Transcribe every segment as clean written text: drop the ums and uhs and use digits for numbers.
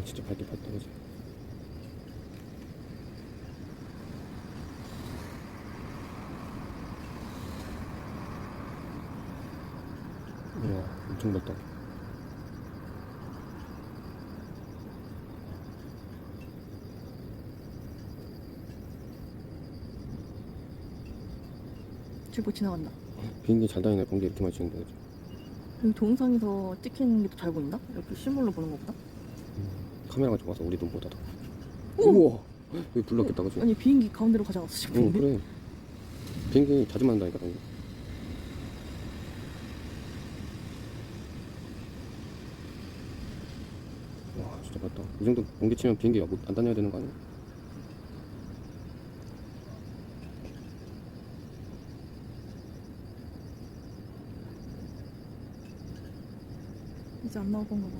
진짜 밝게 봤다, 그지? 우와, 엄청 밝다. 저기 뭐 지나간다. 비행기 잘 다니네, 번개 이렇게 많이 치는데, 그지? 여기 동영상에서 찍히는 게 더 잘 보인다? 이렇게 실물로 보는 것보다? 카메라가 좋아서 우리도 못하다. 오! 우와! 여기 불렀겠다, 그지? 아니 비행기 가운데로 가져갔어 지금. 응, 그래. 비행기 자주 만든다니까, 당연히. 와, 진짜 밝다. 이 정도 번개 치면 비행기 안 다녀야 되는 거 아니야? 이제 안 나올 건가 봐.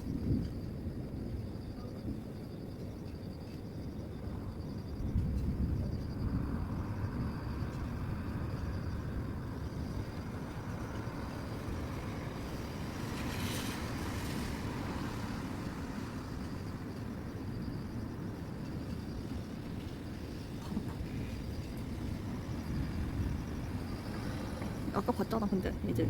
아까 봤잖아 근데 이제